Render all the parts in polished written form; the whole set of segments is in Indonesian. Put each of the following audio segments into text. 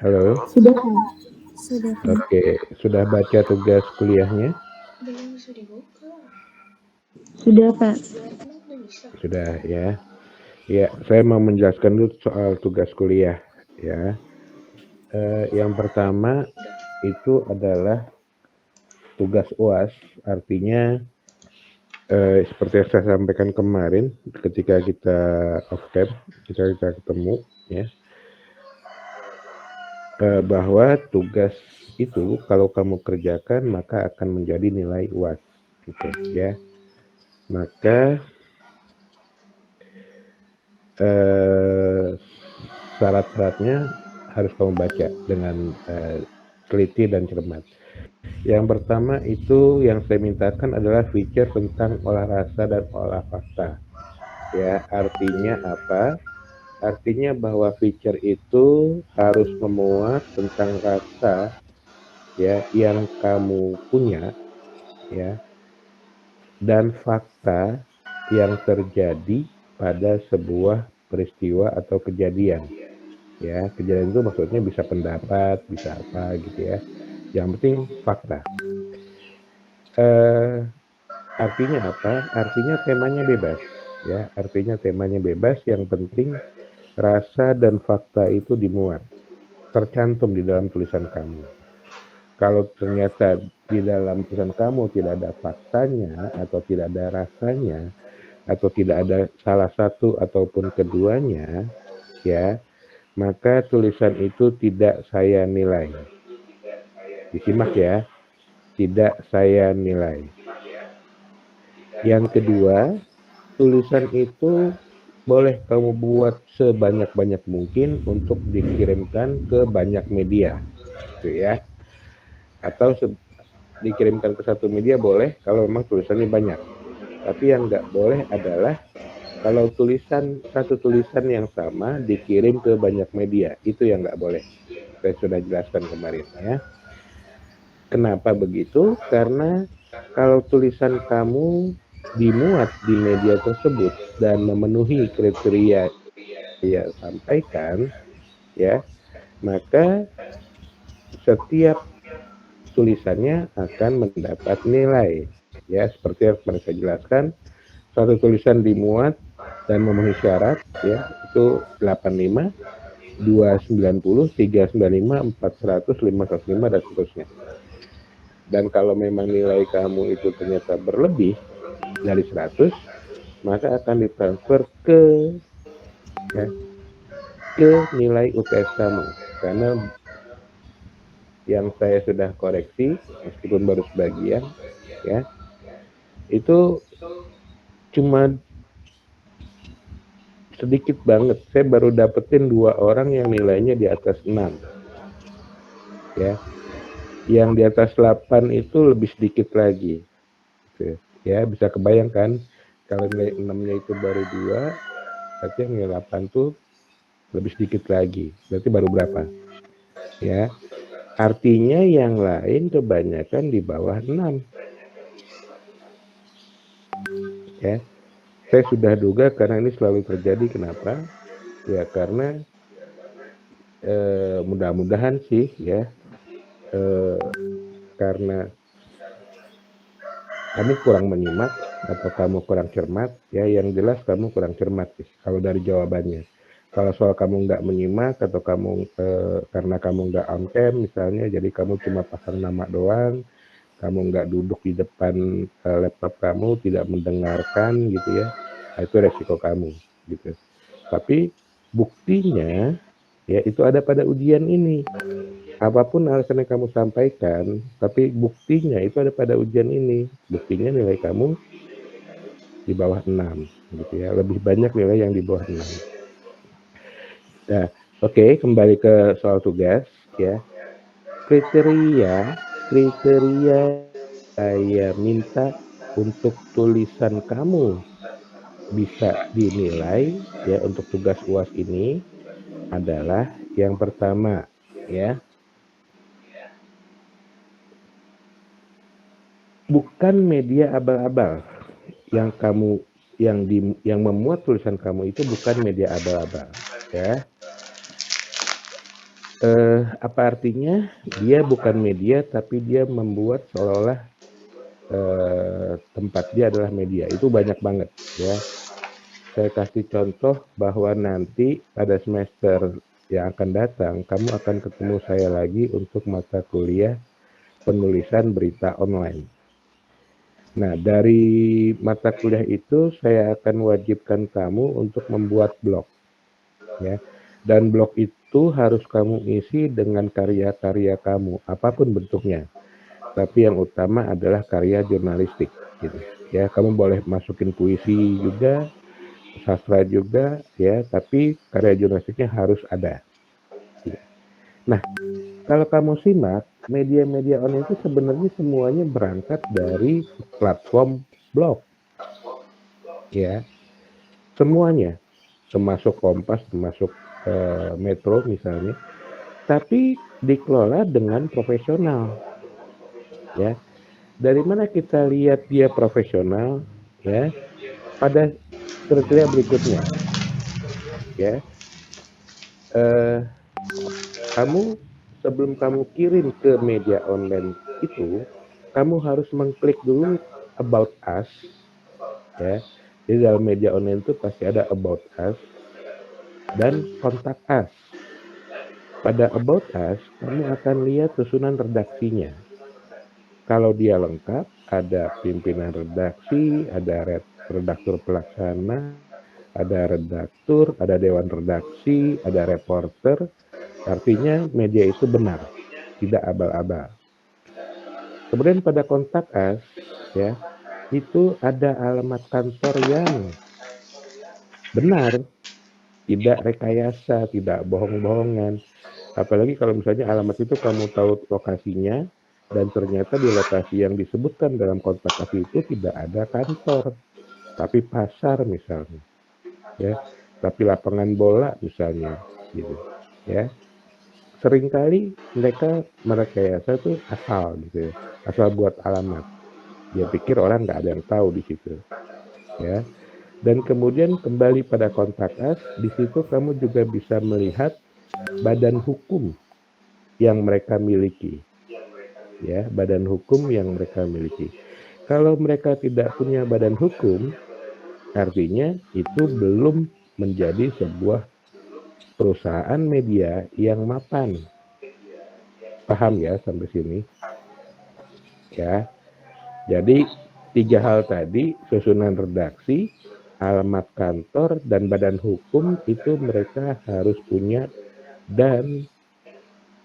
Halo? Sudah, Pak. Sudah, Pak. Oke, sudah baca tugas kuliahnya? Sudah, Pak. Sudah ya. Ya, saya mau menjelaskan dulu soal tugas kuliah ya. Yang pertama itu adalah tugas UAS, artinya seperti yang saya sampaikan kemarin ketika kita off cam, kita ketemu ya, bahwa tugas itu kalau kamu kerjakan maka akan menjadi nilai UAS gitu ya. Maka syarat-syaratnya harus kamu baca dengan teliti dan cermat. Yang pertama itu yang saya mintakan adalah feature tentang olah rasa dan olah fakta. Ya, artinya apa? Artinya bahwa feature itu harus memuat tentang rasa ya yang kamu punya ya, dan fakta yang terjadi pada sebuah peristiwa atau kejadian. Ya, kejadian itu maksudnya bisa pendapat, bisa apa gitu ya. Yang penting fakta. Artinya apa? Artinya temanya bebas. Ya, artinya temanya bebas. Yang penting rasa dan fakta itu dimuat, tercantum di dalam tulisan kamu. Kalau ternyata di dalam tulisan kamu tidak ada faktanya atau tidak ada rasanya atau tidak ada salah satu ataupun keduanya, ya, maka tulisan itu tidak saya nilai. Disimak ya, tidak saya nilai. Yang kedua, tulisan itu boleh kamu buat sebanyak-banyak mungkin untuk dikirimkan ke banyak media, gitu ya. Atau dikirimkan ke satu media boleh kalau memang tulisannya banyak. Tapi yang nggak boleh adalah kalau satu tulisan yang sama dikirim ke banyak media, itu yang nggak boleh. Saya sudah jelaskan kemarin ya. Kenapa begitu? Karena kalau tulisan kamu dimuat di media tersebut dan memenuhi kriteria yang sampaikan, ya, maka setiap tulisannya akan mendapat nilai. Ya, seperti yang pernah saya jelaskan, satu tulisan dimuat dan memenuhi syarat, ya, itu 85, 290, 395, 400, 505, dan seterusnya. Dan kalau memang nilai kamu itu ternyata berlebih dari 100, maka akan ditransfer ya, ke nilai UTS kamu. Karena yang saya sudah koreksi, meskipun baru sebagian, ya, itu cuma sedikit banget. Saya baru dapetin 2 orang yang nilainya di atas 6. Ya. Yang di atas 8 itu lebih sedikit lagi. Gitu. Ya, bisa kebayangkan kalau nilai 6-nya itu baru 2, berarti yang nilai 8 tuh lebih sedikit lagi. Berarti baru berapa? Ya. Artinya yang lain kebanyakan di bawah 6. Ya. Saya sudah duga karena ini selalu terjadi. Kenapa? Ya karena mudah-mudahan sih ya, karena kamu kurang menyimak atau kamu kurang cermat, ya yang jelas kamu kurang cermat sih kalau dari jawabannya. Kalau soal kamu nggak menyimak atau kamu karena kamu nggak on cam misalnya, jadi kamu cuma pasang nama doang, kamu nggak duduk di depan laptop kamu, tidak mendengarkan gitu ya, nah, itu resiko kamu gitu. Tapi buktinya ya itu ada pada ujian ini. Apapun alasan yang kamu sampaikan, tapi buktinya itu ada pada ujian ini. Buktinya nilai kamu di bawah 6 gitu ya. Lebih banyak nilai yang di bawah 6. Nah, oke, kembali ke soal tugas ya. Kriteria saya minta untuk tulisan kamu bisa dinilai ya untuk tugas UAS ini adalah yang pertama ya, bukan media abal-abal. Yang memuat tulisan kamu itu bukan media abal-abal ya. Apa artinya? Dia bukan media, tapi dia membuat seolah-olah tempat dia adalah media. Itu banyak banget ya. Saya kasih contoh bahwa nanti pada semester yang akan datang, kamu akan ketemu saya lagi untuk mata kuliah penulisan berita online. Nah, dari mata kuliah itu saya akan wajibkan kamu untuk membuat blog, ya. Dan blog itu harus kamu isi dengan karya-karya kamu, apapun bentuknya. Tapi yang utama adalah karya jurnalistik, gitu. Ya, kamu boleh masukin puisi juga, sastra juga, ya. Tapi karya jurnalistiknya harus ada. Gitu. Nah, kalau kamu simak, media-media online itu sebenarnya semuanya berangkat dari platform blog, ya. Semuanya, termasuk Kompas, termasuk Metro misalnya, tapi dikelola dengan profesional, ya. Dari mana kita lihat dia profesional, ya? Pada kriteria berikutnya, ya. Eh, Kamu sebelum kamu kirim ke media online itu, kamu harus mengklik dulu about us, ya. Jadi dalam media online itu pasti ada about us dan contact us. Pada about us, kamu akan lihat susunan redaksinya. Kalau dia lengkap, ada pimpinan redaksi, ada redaktur pelaksana, ada redaktur, ada dewan redaksi, ada reporter. Artinya media itu benar, tidak abal-abal. Kemudian pada kontak us, ya, itu ada alamat kantor yang benar, tidak rekayasa, tidak bohong-bohongan. Apalagi kalau misalnya alamat itu kamu tahu lokasinya, dan ternyata di lokasi yang disebutkan dalam kontak us itu tidak ada kantor, tapi pasar misalnya, ya, tapi lapangan bola misalnya, gitu, ya. Seringkali mereka merekayasa tuh asal gitu ya, asal buat alamat. Dia pikir orang nggak ada yang tahu di situ, ya. Dan kemudian kembali pada kontak us, di situ kamu juga bisa melihat badan hukum yang mereka miliki, ya, badan hukum yang mereka miliki. Kalau mereka tidak punya badan hukum, artinya itu belum menjadi sebuah perusahaan media yang mapan. Paham ya sampai sini? Ya. Jadi 3 hal tadi, susunan redaksi, alamat kantor, dan badan hukum itu mereka harus punya dan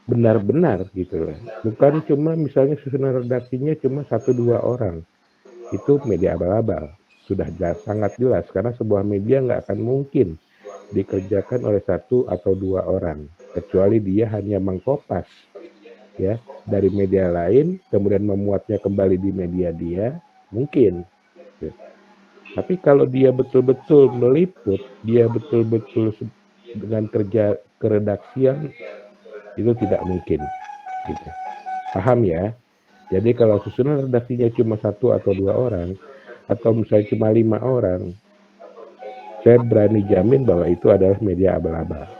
benar-benar gitu loh. Bukan cuma misalnya susunan redaksinya cuma 1-2 orang. Itu media abal-abal. Sudah sangat jelas karena sebuah media nggak akan mungkin dikerjakan oleh 1 atau 2 orang. Kecuali dia hanya mengkopas, ya, dari media lain, kemudian memuatnya kembali di media dia, mungkin. Tapi kalau dia betul-betul meliput, dia betul-betul dengan kerja keredaksian, itu tidak mungkin. Gitu. Paham ya? Jadi kalau susunan redaksinya cuma 1 atau 2 orang, atau misalnya cuma 5 orang, saya berani jamin bahwa itu adalah media abal-abal.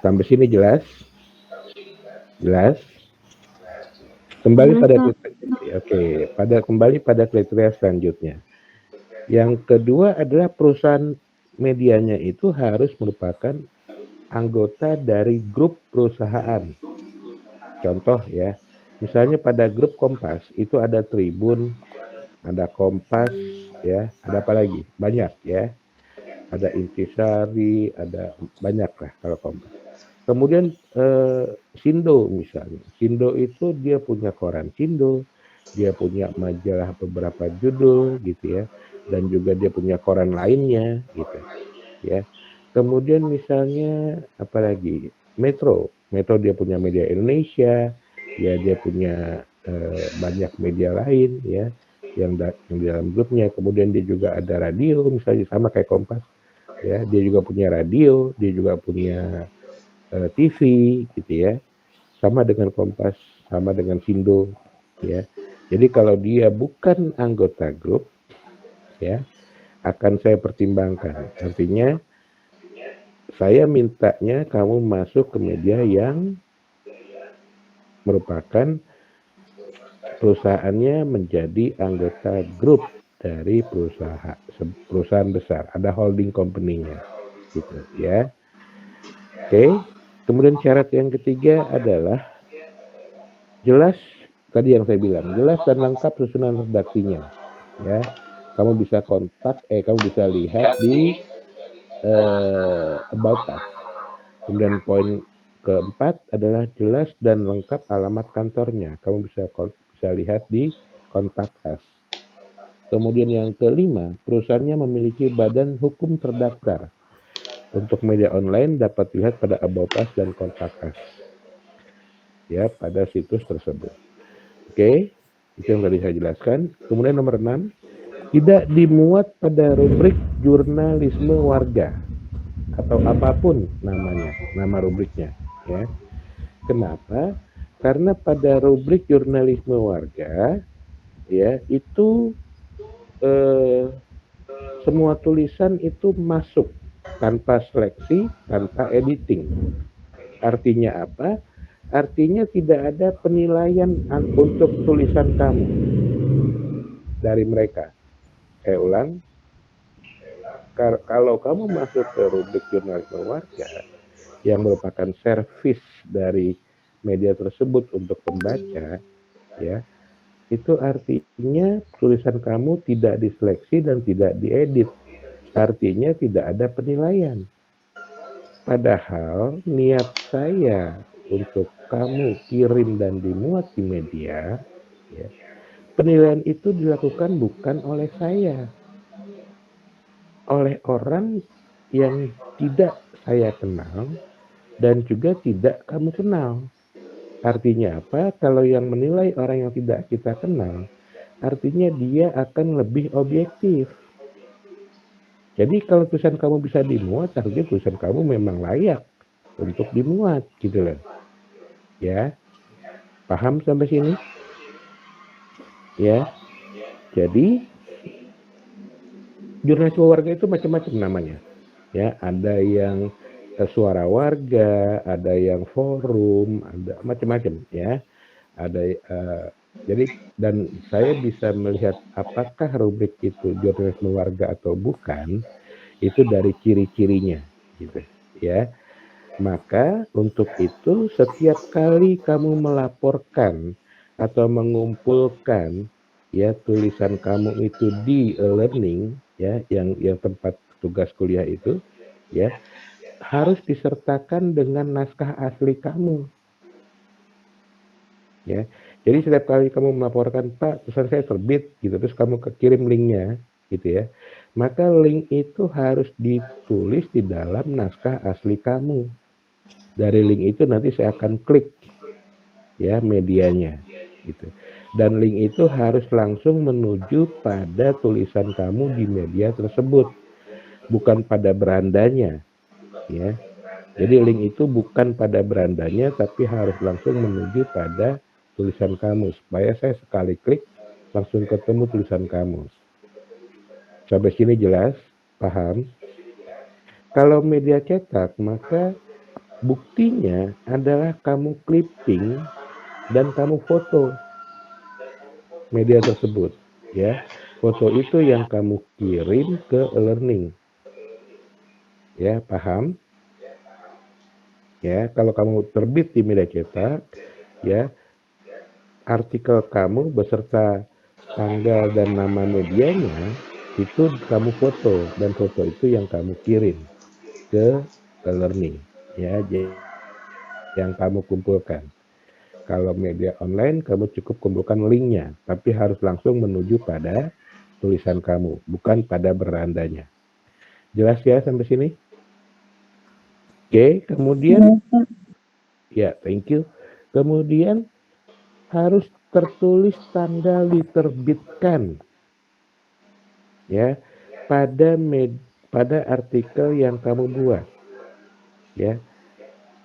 Sampai sini jelas? Jelas? Kembali pada kembali pada kriteria selanjutnya. Yang kedua adalah perusahaan medianya itu harus merupakan anggota dari grup perusahaan. Contoh ya, misalnya pada grup Kompas itu ada Tribun, ada Kompas, ya, ada apa lagi? Banyak ya. Ada Intisari, ada banyak lah kalau Kompas. Kemudian Sindo misalnya. Sindo itu dia punya koran Sindo, dia punya majalah beberapa judul gitu ya, dan juga dia punya koran lainnya gitu ya. Kemudian misalnya apalagi Metro dia punya media Indonesia, ya, dia punya banyak media lain ya yang di dalam grupnya. Kemudian dia juga ada radio misalnya, sama kayak Kompas ya, dia juga punya radio, dia juga punya TV gitu ya, sama dengan Kompas, sama dengan Sindo ya. Jadi kalau dia bukan anggota grup ya, akan saya pertimbangkan. Artinya saya mintanya kamu masuk ke media yang merupakan perusahaannya menjadi anggota grup dari perusahaan besar, ada holding company-nya, gitu ya. Oke. Kemudian syarat yang ketiga adalah jelas, tadi yang saya bilang, jelas dan lengkap susunan redaksinya, ya. Kamu bisa kamu bisa lihat di about us. Kemudian poin keempat adalah jelas dan lengkap alamat kantornya. Kamu bisa lihat di kontak us. Kemudian yang kelima, perusahaannya memiliki badan hukum terdaftar. Untuk media online dapat dilihat pada about us dan kontak us, ya, pada situs tersebut. Oke, itu yang tadi saya jelaskan. Kemudian nomor 6, tidak dimuat pada rubrik jurnalisme warga atau apapun namanya, nama rubriknya, ya. Kenapa? Karena pada rubrik jurnalisme warga, ya, itu semua tulisan itu masuk tanpa seleksi, tanpa editing. Artinya apa? Artinya tidak ada penilaian untuk tulisan kamu dari mereka. Saya ulang, kalau kamu masuk ke rubrik jurnalisme warga yang merupakan servis dari media tersebut untuk pembaca, ya, itu artinya tulisan kamu tidak diseleksi dan tidak diedit. Artinya tidak ada penilaian. Padahal niat saya untuk kamu kirim dan dimuat di media, ya, penilaian itu dilakukan bukan oleh saya, oleh orang yang tidak saya kenal dan juga tidak kamu kenal. Artinya apa? Kalau yang menilai orang yang tidak kita kenal, artinya dia akan lebih objektif. Jadi kalau tulisan kamu bisa dimuat, artinya tulisan kamu memang layak untuk dimuat, gitu loh. Ya, paham sampai sini? Ya, jadi jurnalisme warga itu macam-macam namanya. Ya, ada yang suara warga, ada yang forum, ada macam-macam, ya. Ada jadi, dan saya bisa melihat apakah rubrik itu jurnalisme warga atau bukan itu dari ciri-cirinya, gitu ya. Maka untuk itu setiap kali kamu melaporkan atau mengumpulkan, ya, tulisan kamu itu di e-learning, ya, yang tempat tugas kuliah itu, ya, harus disertakan dengan naskah asli kamu, ya. Jadi setiap kali kamu melaporkan, Pak, tulisan saya terbit, gitu, terus kamu kirim linknya, gitu ya, maka link itu harus ditulis di dalam naskah asli kamu. Dari link itu nanti saya akan klik, ya, medianya, gitu. Dan link itu harus langsung menuju pada tulisan kamu di media tersebut, bukan pada berandanya, ya. Jadi link itu bukan pada berandanya, tapi harus langsung menuju pada tulisan kamu, supaya saya sekali klik langsung ketemu tulisan kamu. Sampai sini jelas? Paham? Kalau media cetak, maka buktinya adalah kamu clipping dan kamu foto media tersebut, ya. Foto itu yang kamu kirim ke e-learning, ya. Paham? Ya, kalau kamu terbit di media cetak, ya, artikel kamu beserta tanggal dan nama medianya itu kamu foto, dan foto itu yang kamu kirim ke e-learning, ya, yang kamu kumpulkan. Kalau media online, kamu cukup kumpulkan linknya, tapi harus langsung menuju pada tulisan kamu, bukan pada berandanya. Jelas ya sampai sini? Oke, kemudian, ya, thank you. Kemudian harus tertulis tanggal diterbitkan, ya, pada artikel yang kamu buat, ya,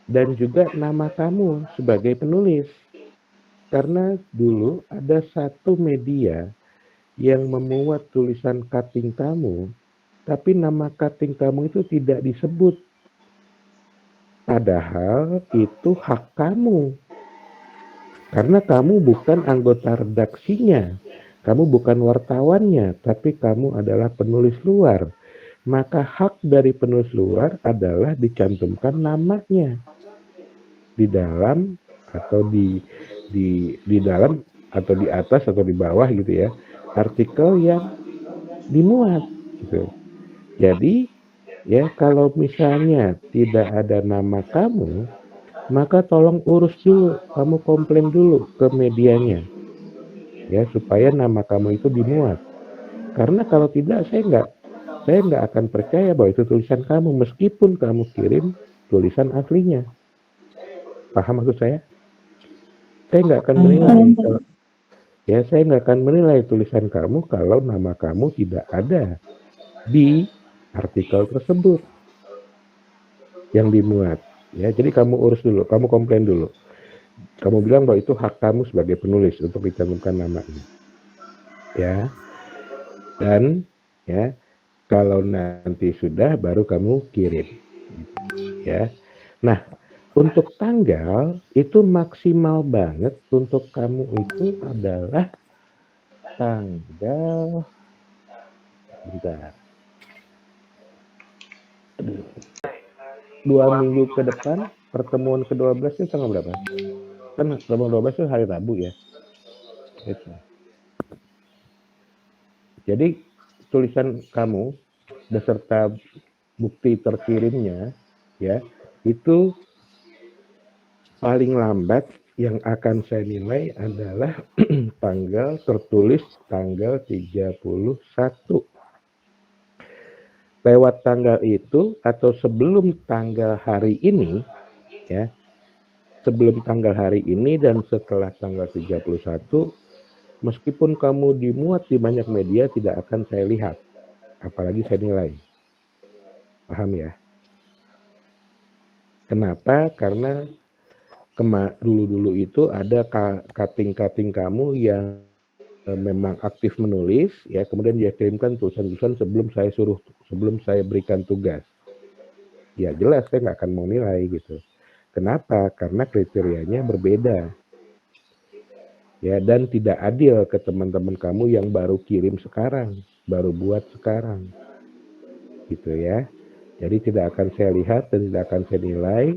dan juga nama kamu sebagai penulis. Karena dulu ada satu media yang memuat tulisan cutting kamu, tapi nama cutting kamu itu tidak disebut. Padahal itu hak kamu. Karena kamu bukan anggota redaksinya. Kamu bukan wartawannya, tapi kamu adalah penulis luar. Maka hak dari penulis luar adalah dicantumkan namanya di dalam atau di dalam atau di atas atau di bawah gitu ya, artikel yang dimuat gitu. Jadi ya kalau misalnya tidak ada nama kamu, maka tolong urus dulu, kamu komplain dulu ke medianya ya supaya nama kamu itu dimuat. Karena kalau tidak saya nggak akan percaya bahwa itu tulisan kamu meskipun kamu kirim tulisan aslinya. Paham maksud saya? Saya nggak akan menilai Paham, kalau ya saya nggak akan menilai tulisan kamu kalau nama kamu tidak ada di artikel tersebut yang dimuat. Ya, jadi kamu urus dulu, kamu komplain dulu. Kamu bilang bahwa itu hak kamu sebagai penulis untuk dicantumkan namanya. Ya. Dan ya, kalau nanti sudah baru kamu kirim. Ya. Nah, untuk tanggal itu maksimal banget untuk kamu itu adalah tanggal bentar. 2 minggu ke depan pertemuan ke-12 itu tanggal berapa? Kan pertemuan 12 itu hari Rabu ya. Itu. Jadi tulisan kamu beserta bukti terkirimnya ya itu paling lambat yang akan saya nilai adalah tanggal tertulis tanggal 31. Lewat tanggal itu atau sebelum tanggal hari ini ya, sebelum tanggal hari ini dan setelah tanggal 31, meskipun kamu dimuat di banyak media tidak akan saya lihat, apalagi saya nilai. Paham ya? Kenapa? Karena dulu-dulu itu ada cutting-cutting kamu yang memang aktif menulis ya, kemudian dia kirimkan tulisan-tulisan sebelum saya berikan tugas. Ya jelas saya nggak akan mau nilai gitu. Kenapa? Karena kriterianya berbeda. Ya, dan tidak adil ke teman-teman kamu yang baru kirim sekarang, baru buat sekarang. Gitu ya. Jadi tidak akan saya lihat dan tidak akan saya nilai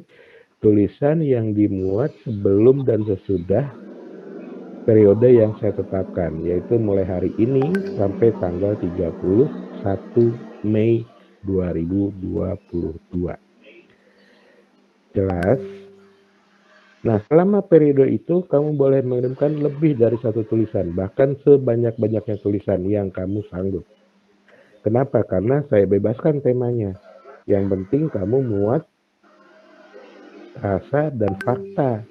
tulisan yang dimuat sebelum dan sesudah periode yang saya tetapkan, yaitu mulai hari ini sampai tanggal 31 Mei 2022. Jelas? Nah, selama periode itu kamu boleh mengirimkan lebih dari satu tulisan, bahkan sebanyak-banyaknya tulisan yang kamu sanggup. Kenapa? Karena saya bebaskan temanya. Yang penting kamu muat rasa dan fakta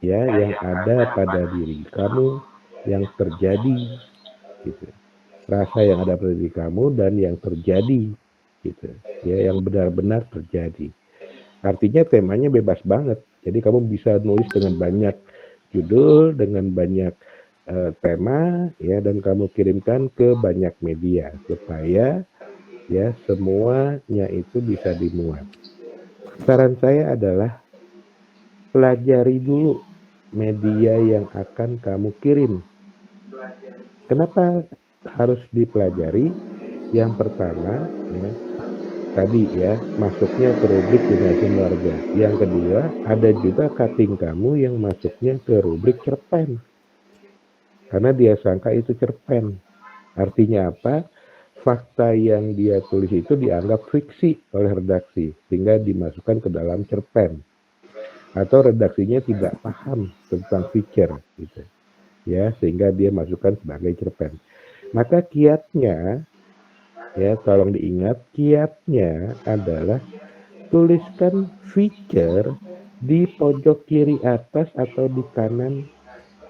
ya yang ada pada diri kamu yang terjadi gitu. Rasa yang ada pada diri kamu dan yang terjadi gitu. Ya, yang benar-benar terjadi. Artinya temanya bebas banget. Jadi kamu bisa nulis dengan banyak judul, dengan banyak tema ya, dan kamu kirimkan ke banyak media supaya ya semuanya itu bisa dimuat. Saran saya adalah pelajari dulu media yang akan kamu kirim. Kenapa harus dipelajari? Yang pertama ya, tadi ya, masuknya ke rubrik generasi keluarga. Yang kedua, ada juga cutting kamu yang masuknya ke rubrik cerpen. Karena dia sangka itu cerpen. Artinya apa? Fakta yang dia tulis itu dianggap fiksi oleh redaksi, sehingga dimasukkan ke dalam cerpen. Atau redaksinya tidak paham tentang feature, gitu. Ya, sehingga dia masukkan sebagai cerpen. Maka kiatnya, ya tolong diingat, kiatnya adalah tuliskan feature di pojok kiri atas atau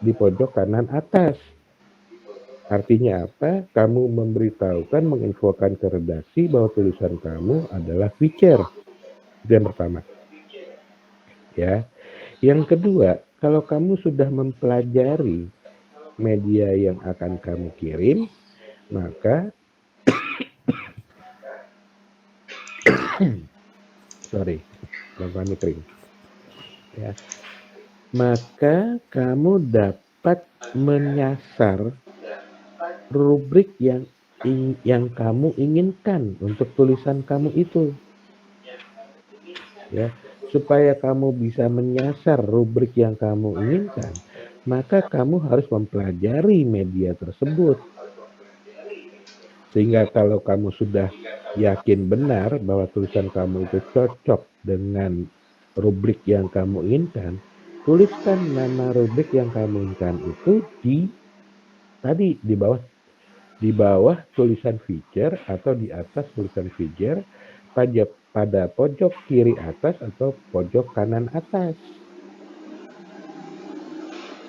di pojok kanan atas. Artinya apa? Kamu memberitahukan, menginfokan ke redaksi bahwa tulisan kamu adalah feature. Itu yang pertama. Ya. Yang kedua, kalau kamu sudah mempelajari media yang akan kamu kirim, maka sorry. Gampang kering. Ya. Maka kamu dapat menyasar rubrik yang kamu inginkan untuk tulisan kamu itu. Ya, supaya kamu bisa menyasar rubrik yang kamu inginkan, maka kamu harus mempelajari media tersebut. Sehingga kalau kamu sudah yakin benar bahwa tulisan kamu itu cocok dengan rubrik yang kamu inginkan, tuliskan nama rubrik yang kamu inginkan itu di bawah tulisan feature atau di atas tulisan feature pada pojok kiri atas atau pojok kanan atas.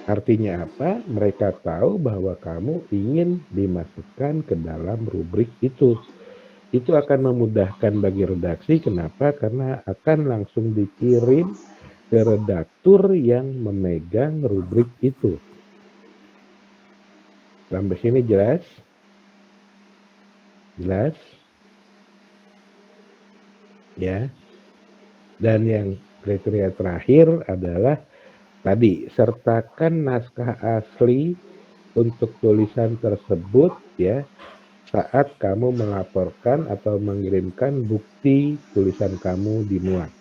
Artinya apa? Mereka tahu bahwa kamu ingin dimasukkan ke dalam rubrik itu. Itu akan memudahkan bagi redaksi. Kenapa? Karena akan langsung dikirim ke redaktur yang memegang rubrik itu. Sampai sini jelas? Jelas? Ya. Dan yang kriteria terakhir adalah tadi, sertakan naskah asli untuk tulisan tersebut ya saat kamu melaporkan atau mengirimkan bukti tulisan kamu dimuat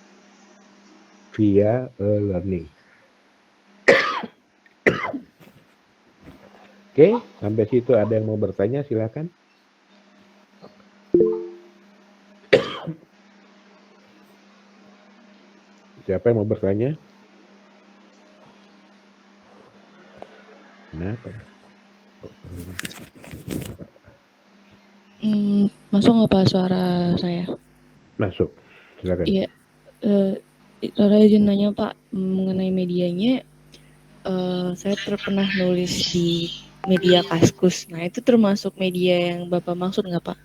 via e-learning. Oke, sampai situ ada yang mau bertanya, silakan. Siapa yang mau bertanya? Kenapa? Masuk nggak Pak suara saya? Masuk, silakan. Iya, saya izin nanya Pak mengenai medianya. Saya pernah nulis di media Kaskus. Nah itu termasuk media yang Bapak maksud nggak Pak?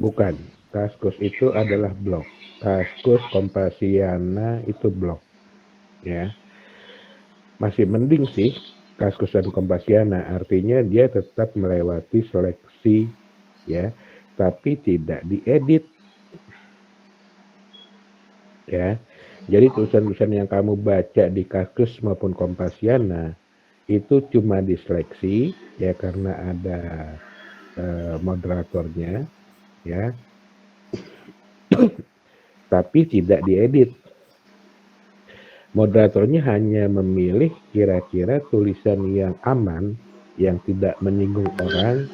Bukan, Kaskus itu adalah blog. Kaskus Kompasiana itu blog. Ya, masih mending sih Kaskus dan Kompasiana, artinya dia tetap melewati seleksi ya, tapi tidak diedit ya. Jadi tulisan-tulisan yang kamu baca di Kaskus maupun Kompasiana itu cuma diseleksi ya karena ada moderatornya ya, tapi tidak diedit. Moderatornya hanya memilih kira-kira tulisan yang aman, yang tidak menyinggung orang,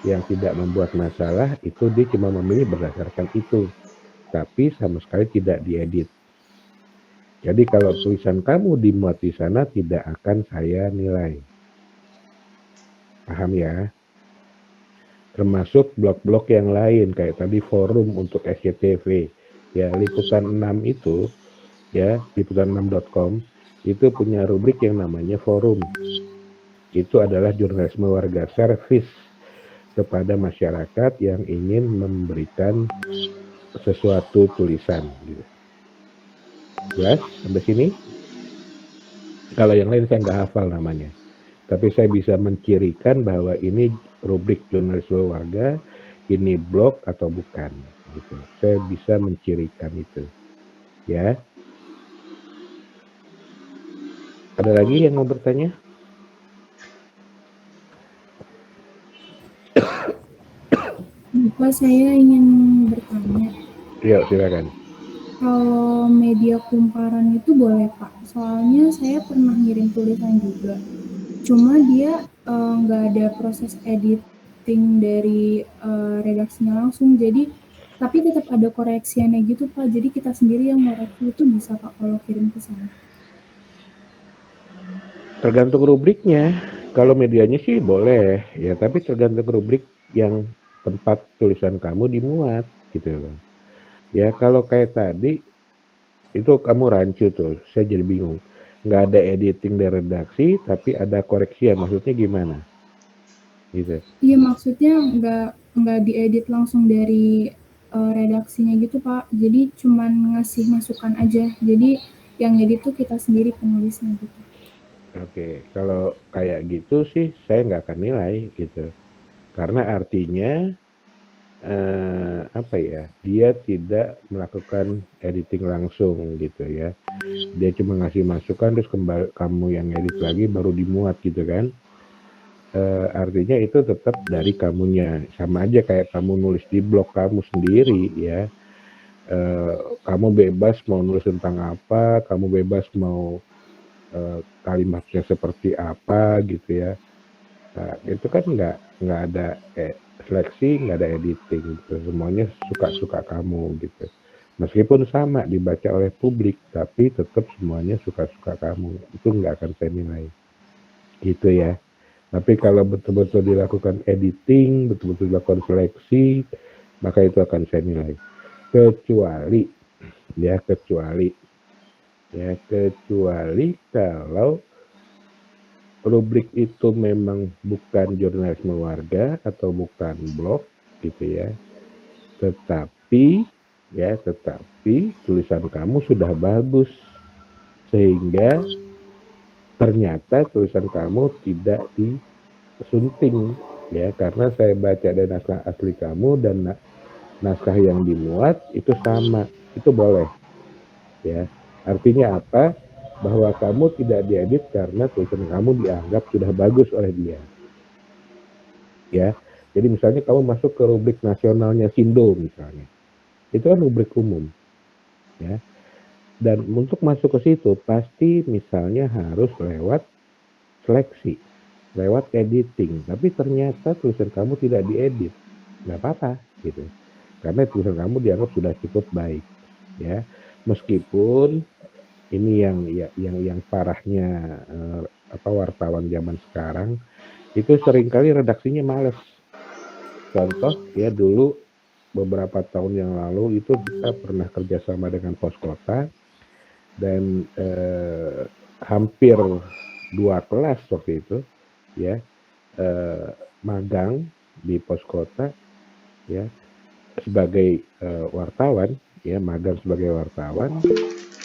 yang tidak membuat masalah, itu dia cuma memilih berdasarkan itu. Tapi sama sekali tidak diedit. Jadi kalau tulisan kamu dimuat di sana tidak akan saya nilai. Paham ya? Termasuk blog-blog yang lain kayak tadi forum untuk SCTV. Ya, Liputan 6 itu ya, liputan6.com itu punya rubrik yang namanya forum. Itu adalah jurnalisme warga servis kepada masyarakat yang ingin memberikan sesuatu tulisan gitu. Jelas sampai sini? Kalau yang lain saya nggak hafal namanya, tapi saya bisa mencirikan bahwa ini rubrik jurnalisme warga, ini blog atau bukan gitu. Saya bisa mencirikan itu ya. Ada lagi yang mau bertanya? Bapak, saya ingin bertanya. Ya, silakan. Kalau media kumparan itu boleh Pak? Soalnya saya pernah ngirim tulisan juga. Cuma dia nggak ada proses editing dari redaksinya langsung. Jadi tapi tetap ada koreksiannya gitu Pak. Jadi kita sendiri yang ngoreksi itu bisa Pak kalau kirim ke sana. Tergantung rubriknya. Kalau medianya sih boleh ya, tapi tergantung rubrik yang tempat tulisan kamu dimuat gitu loh. Ya kalau kayak tadi itu kamu rancu tuh, saya jadi bingung. Nggak ada editing dari redaksi, tapi ada koreksi ya, maksudnya gimana? Gitu. Iya, maksudnya nggak diedit langsung dari redaksinya gitu Pak. Jadi cuman ngasih masukan aja. Jadi yang edit tuh kita sendiri penulisnya gitu. Oke, kalau kayak gitu sih saya nggak akan nilai gitu. Karena artinya apa ya, dia tidak melakukan editing langsung gitu ya. Dia cuma ngasih masukan terus kamu yang edit lagi baru dimuat gitu kan. Artinya itu tetap dari kamunya. Sama aja kayak kamu nulis di blog kamu sendiri ya. Kamu bebas mau nulis tentang apa, kamu bebas mau kalimatnya seperti apa gitu ya. Nah, itu kan nggak ada seleksi, nggak ada editing gitu. Semuanya suka-suka kamu gitu. Meskipun sama dibaca oleh publik, tapi tetap semuanya suka-suka kamu. Itu nggak akan saya nilai. Gitu ya. Tapi kalau betul-betul dilakukan editing, betul-betul dilakukan seleksi, maka itu akan saya nilai. Kecuali kalau rubrik itu memang bukan jurnalisme warga atau bukan blog gitu ya. Tetapi tulisan kamu sudah bagus sehingga ternyata tulisan kamu tidak disunting ya, karena saya baca dari naskah asli kamu dan naskah yang dimuat itu sama, itu boleh ya. Artinya apa? Bahwa kamu tidak diedit karena tulisan kamu dianggap sudah bagus oleh dia. Ya. Jadi misalnya kamu masuk ke rubrik nasionalnya Sindo misalnya. Itu kan rubrik umum. Ya. Dan untuk masuk ke situ pasti misalnya harus lewat seleksi, lewat editing. Tapi ternyata tulisan kamu tidak diedit. Nggak apa-apa gitu. Karena tulisan kamu dianggap sudah cukup baik. Ya. Meskipun ini yang parahnya wartawan zaman sekarang itu seringkali redaksinya males. Contoh ya, dulu beberapa tahun yang lalu itu kita pernah kerjasama dengan Pos Kota dan hampir 2 kelas waktu itu ya magang di Pos Kota ya sebagai wartawan ya, magang sebagai wartawan.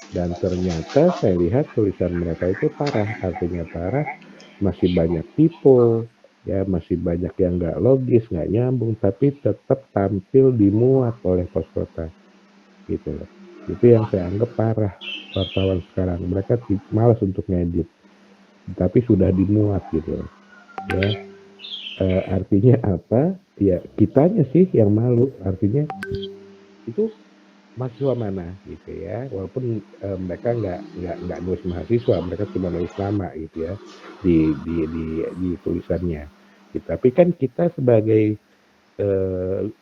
Dan ternyata saya lihat tulisan mereka itu parah, artinya parah, masih banyak typo, ya masih banyak yang nggak logis, nggak nyambung, tapi tetap tampil dimuat oleh Pos Kota, gitu loh. Itu yang saya anggap parah wartawan sekarang, mereka malas untuk ngedit, tapi sudah dimuat gitu loh. Ya, artinya apa? Ya kitanya sih yang malu, artinya itu mahasiswa mana gitu ya, walaupun mereka nggak nulis mahasiswa, mereka cuma nulis nama gitu ya di tulisannya gitu. Tapi kan kita sebagai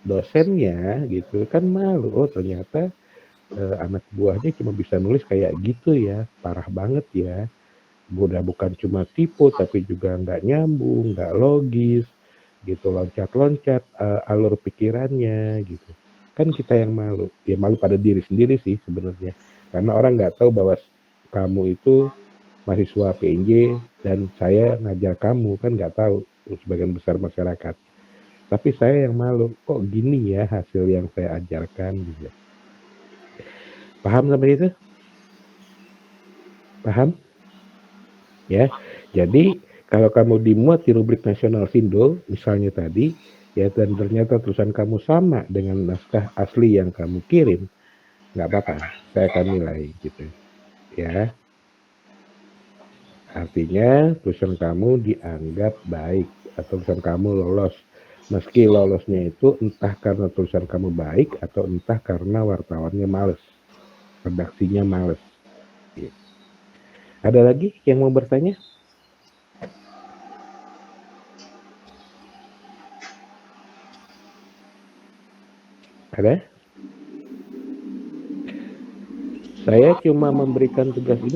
dosennya gitu kan malu, oh ternyata anak buahnya cuma bisa nulis kayak gitu ya, parah banget ya. Udah bukan cuma tipe tapi juga nggak nyambung, nggak logis gitu, loncat-loncat alur pikirannya gitu. Kan kita yang malu, ya malu pada diri sendiri sih sebenarnya. Karena orang nggak tahu bahwa kamu itu mahasiswa PNJ dan saya ngajar kamu, kan nggak tahu sebagian besar masyarakat. Tapi saya yang malu, kok gini ya hasil yang saya ajarkan gitu. Paham sampai itu? Paham? Ya. Jadi kalau kamu dimuat di rubrik nasional Sindo misalnya tadi ya, dan ternyata tulisan kamu sama dengan naskah asli yang kamu kirim, nggak apa-apa, saya akan nilai gitu ya. Artinya tulisan kamu dianggap baik atau tulisan kamu lolos. Meski lolosnya itu entah karena tulisan kamu baik atau entah karena wartawannya males, redaksinya males. Gitu. Ada lagi yang mau bertanya? Ada? Saya cuma memberikan tugas ini